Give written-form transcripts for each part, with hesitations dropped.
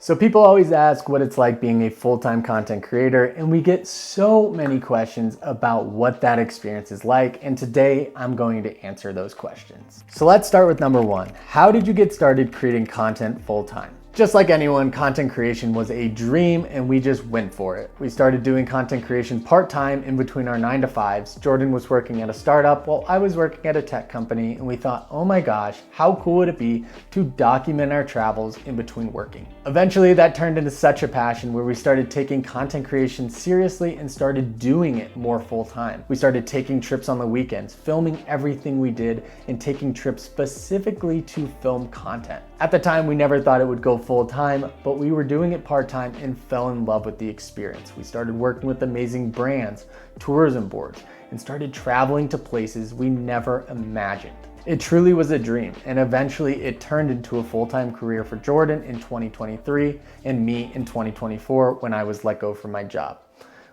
So people always ask what it's like being a full-time content creator, and we get so many questions about what that experience is like, and today I'm going to answer those questions. So let's start with number one. How did you get started creating content full-time? Just like anyone, content creation was a dream and we just went for it. We started doing content creation part-time in between our 9-to-5s. Jordan was working at a startup while I was working at a tech company, and we thought, oh my gosh, how cool would it be to document our travels in between working? Eventually that turned into such a passion where we started taking content creation seriously and started doing it more full-time. We started taking trips on the weekends, filming everything we did, and taking trips specifically to film content. At the time, we never thought it would go full-time, but we were doing it part-time and fell in love with the experience. We started working with amazing brands, tourism boards, and started traveling to places we never imagined. It truly was a dream, and eventually it turned into a full-time career for Jordan in 2023 and me in 2024 when I was let go from my job.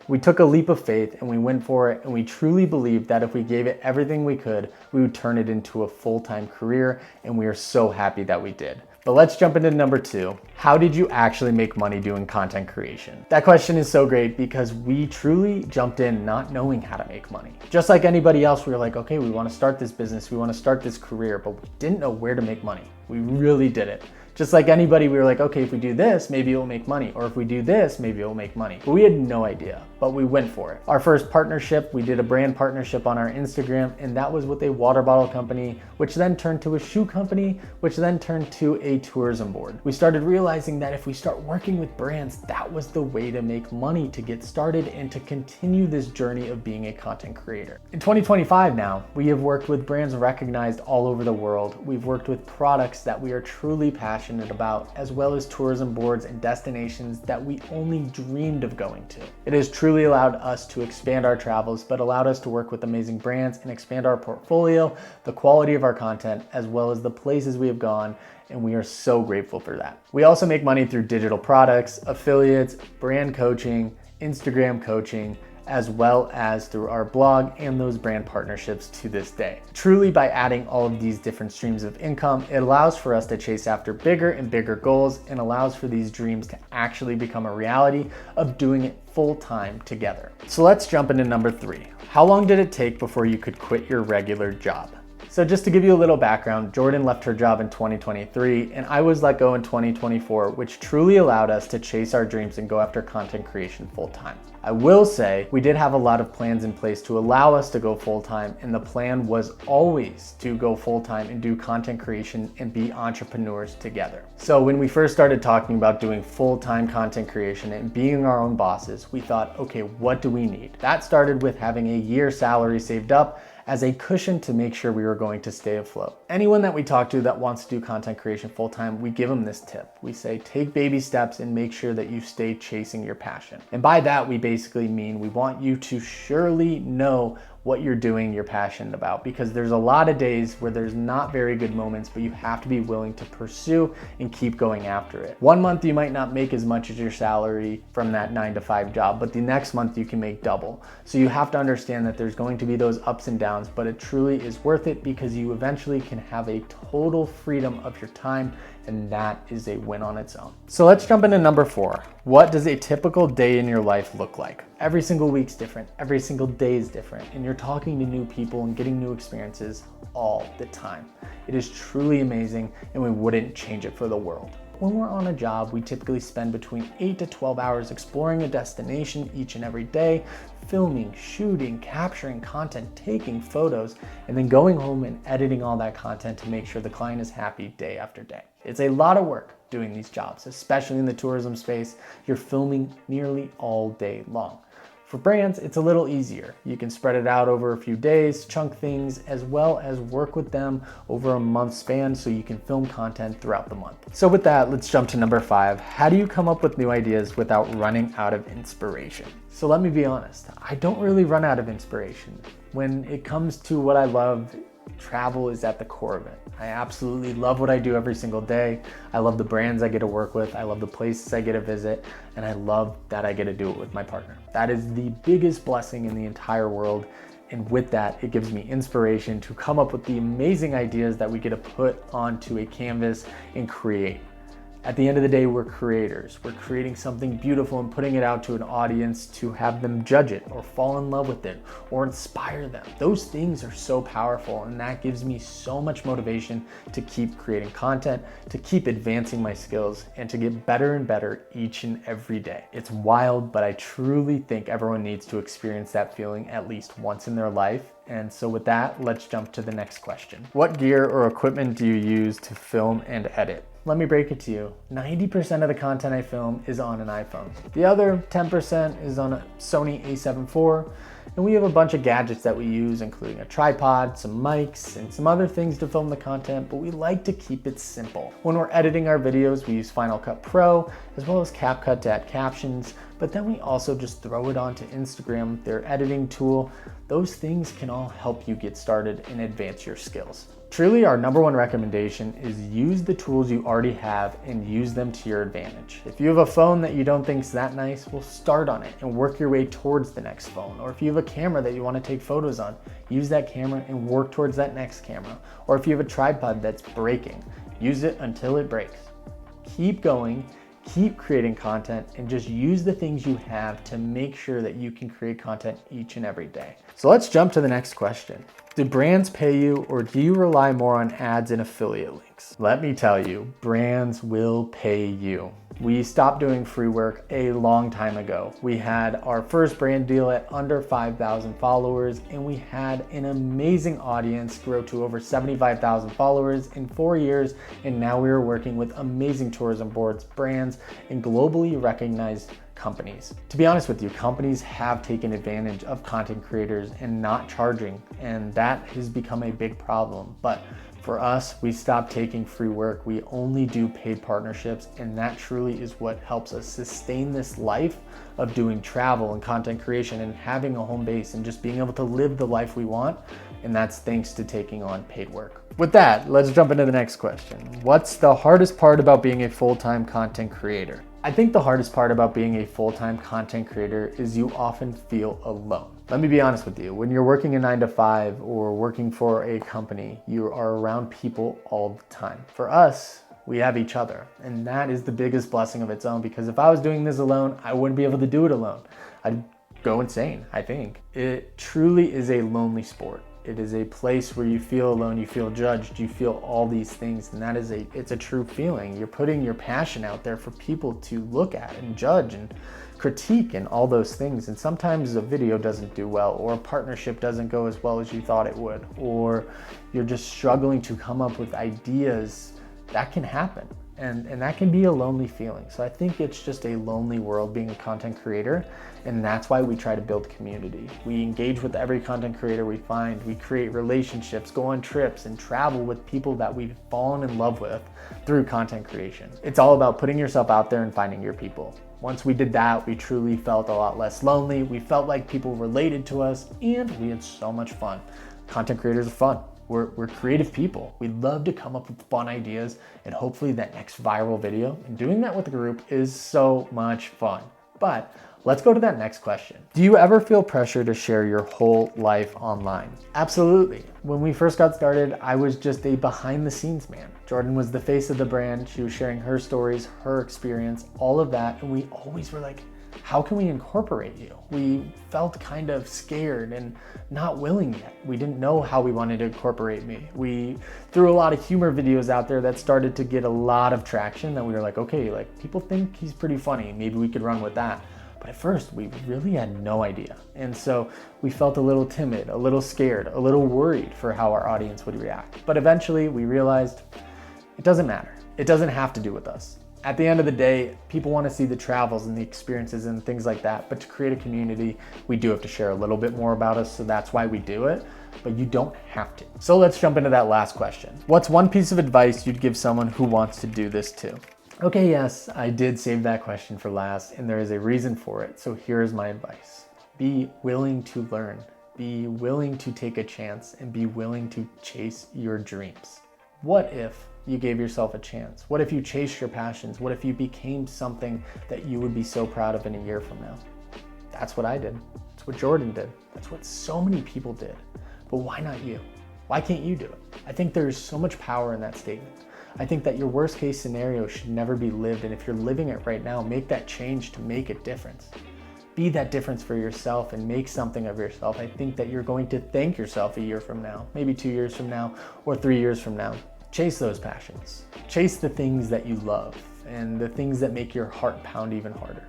We took a leap of faith and we went for it, and we truly believed that if we gave it everything we could, we would turn it into a full-time career, and we are so happy that we did. But let's jump into number two. How did you actually make money doing content creation? That question is so great because we truly jumped in not knowing how to make money. Just like anybody else, we were like, okay, we want to start this business, we want to start this career, but we didn't know where to make money. We really didn't. Just like anybody, we were like, okay, if we do this, maybe it'll make money. Or if we do this, maybe it'll make money. But we had no idea, but we went for it. Our first partnership, we did a brand partnership on our Instagram, and that was with a water bottle company, which then turned to a shoe company, which then turned to a tourism board. We started realizing that if we start working with brands, that was the way to make money, to get started and to continue this journey of being a content creator. In 2025 now, we have worked with brands recognized all over the world. We've worked with products that we are truly passionate about, as well as tourism boards and destinations that we only dreamed of going to. It has truly allowed us to expand our travels, but allowed us to work with amazing brands and expand our portfolio, the quality of our content, as well as the places we have gone, and we are so grateful for that. We also make money through digital products, affiliates, brand coaching, Instagram coaching, as well as through our blog and those brand partnerships to this day. Truly, by adding all of these different streams of income, it allows for us to chase after bigger and bigger goals, and allows for these dreams to actually become a reality of doing it full-time together. So let's jump into number three. How long did it take before you could quit your regular job? So just to give you a little background, Jordan left her job in 2023 and I was let go in 2024, which truly allowed us to chase our dreams and go after content creation full-time. I will say we did have a lot of plans in place to allow us to go full-time, and the plan was always to go full-time and do content creation and be entrepreneurs together. So when we first started talking about doing full-time content creation and being our own bosses, we thought, okay, what do we need? That started with having a year's salary saved up as a cushion to make sure we were going to stay afloat. Anyone that we talk to that wants to do content creation full-time, we give them this tip. We say, take baby steps and make sure that you stay chasing your passion. And by that, we basically mean we want you to surely know what you're doing, you're passionate about, because there's a lot of days where there's not very good moments, but you have to be willing to pursue and keep going after it. One month you might not make as much as your salary from that 9-to-5 job, but the next month you can make double. So you have to understand that there's going to be those ups and downs, but it truly is worth it because you eventually can have a total freedom of your time, and that is a win on its own. So let's jump into number four. What does a typical day in your life look like? Every single week's different, every single day is different, and you're talking to new people and getting new experiences all the time. It is truly amazing, and we wouldn't change it for the world. When we're on a job, we typically spend between 8 to 12 hours exploring a destination each and every day, filming, shooting, capturing content, taking photos, and then going home and editing all that content to make sure the client is happy day after day. It's a lot of work doing these jobs, especially in the tourism space. You're filming nearly all day long. For brands, it's a little easier. You can spread it out over a few days, chunk things, as well as work with them over a month span so you can film content throughout the month. So with that, let's jump to number five. How do you come up with new ideas without running out of inspiration? So let me be honest, I don't really run out of inspiration. When it comes to what I love, travel is at the core of it. I absolutely love what I do every single day. I love the brands I get to work with. I love the places I get to visit, and I love that I get to do it with my partner. That is the biggest blessing in the entire world. And with that, it gives me inspiration to come up with the amazing ideas that we get to put onto a canvas and create. At the end of the day, we're creators. We're creating something beautiful and putting it out to an audience to have them judge it or fall in love with it or inspire them. Those things are so powerful, and that gives me so much motivation to keep creating content, to keep advancing my skills, and to get better and better each and every day. It's wild, but I truly think everyone needs to experience that feeling at least once in their life. And so with that, let's jump to the next question. What gear or equipment do you use to film and edit? Let me break it to you. 90% of the content I film is on an iPhone. The other 10% is on a Sony A7 IV. And we have a bunch of gadgets that we use, including a tripod, some mics, and some other things to film the content, but we like to keep it simple. When we're editing our videos, we use Final Cut Pro, as well as CapCut to add captions, but then we also just throw it onto Instagram, their editing tool. Those things can all help you get started and advance your skills. Truly, our number one recommendation is use the tools you already have and use them to your advantage. If you have a phone that you don't think is that nice, well, start on it and work your way towards the next phone. Or if you have a camera that you want to take photos on, use that camera and work towards that next camera. Or if you have a tripod that's breaking, use it until it breaks. Keep going, keep creating content, and just use the things you have to make sure that you can create content each and every day. So let's jump to the next question. Do brands pay you, or do you rely more on ads and affiliate links? Let me tell you, brands will pay you. We stopped doing free work a long time ago. We had our first brand deal at under 5,000 followers, and we had an amazing audience grow to over 75,000 followers in 4 years, and now we are working with amazing tourism boards, brands, and globally recognized companies. To be honest with you, companies have taken advantage of content creators and not charging, and that has become a big problem. But for us, we stopped taking free work. We only do paid partnerships, and that truly is what helps us sustain this life of doing travel and content creation and having a home base and just being able to live the life we want. And that's thanks to taking on paid work. With that, let's jump into the next question. What's the hardest part about being a full-time content creator? I think the hardest part about being a full-time content creator is you often feel alone. Let me be honest with you. When you're working a 9-to-5 or working for a company, you are around people all the time. For us, we have each other, and that is the biggest blessing of its own, because if I was doing this alone, I wouldn't be able to do it alone. I'd go insane, I think. It truly is a lonely sport. It is a place where you feel alone, you feel judged, you feel all these things, and it's a true feeling. You're putting your passion out there for people to look at and judge and critique and all those things. And sometimes a video doesn't do well, or a partnership doesn't go as well as you thought it would, or you're just struggling to come up with ideas. That can happen. And that can be a lonely feeling. So I think it's just a lonely world being a content creator, and that's why we try to build community. We engage with every content creator we find. We create relationships, go on trips, and travel with people that we've fallen in love with through content creation. It's all about putting yourself out there and finding your people. Once we did that, we truly felt a lot less lonely. We felt like people related to us, and we had so much fun. Content creators are fun. We're creative people. We love to come up with fun ideas, and hopefully that next viral video, and doing that with a group is so much fun. But let's go to that next question. Do you ever feel pressure to share your whole life online? Absolutely. When we first got started, I was just a behind the scenes man. Jordan was the face of the brand. She was sharing her stories, her experience, all of that. And we always were like, how can we incorporate you? We felt kind of scared and not willing yet. We didn't know how we wanted to incorporate me. We threw a lot of humor videos out there that started to get a lot of traction, that we were like, okay, like people think he's pretty funny. Maybe we could run with that. But at first, we really had no idea. And so we felt a little timid, a little scared, a little worried for how our audience would react. But eventually we realized it doesn't matter. It doesn't have to do with us. At the end of the day, people want to see the travels and the experiences and things like that. But to create a community, we do have to share a little bit more about us. So that's why we do it. But you don't have to. So let's jump into that last question. What's one piece of advice you'd give someone who wants to do this too? Okay, yes, I did save that question for last, and there is a reason for it. So here's my advice. Be willing to learn. Be willing to take a chance, and be willing to chase your dreams. What if you gave yourself a chance? What if you chased your passions? What if you became something that you would be so proud of in a year from now? That's what I did. That's what Jordan did. That's what so many people did. But why not you? Why can't you do it? I think there's so much power in that statement. I think that your worst case scenario should never be lived, and if you're living it right now, make that change to make a difference. Be that difference for yourself and make something of yourself. I think that you're going to thank yourself a year from now, maybe 2 years from now, or 3 years from now. Chase those passions. Chase the things that you love and the things that make your heart pound even harder.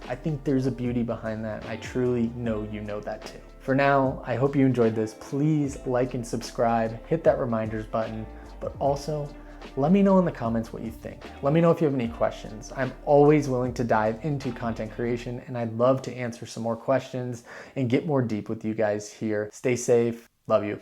I think there's a beauty behind that. I truly know you know that too. For now, I hope you enjoyed this. Please like and subscribe, hit that reminders button, but also let me know in the comments what you think. Let me know if you have any questions. I'm always willing to dive into content creation, and I'd love to answer some more questions and get more deep with you guys here. Stay safe. Love you.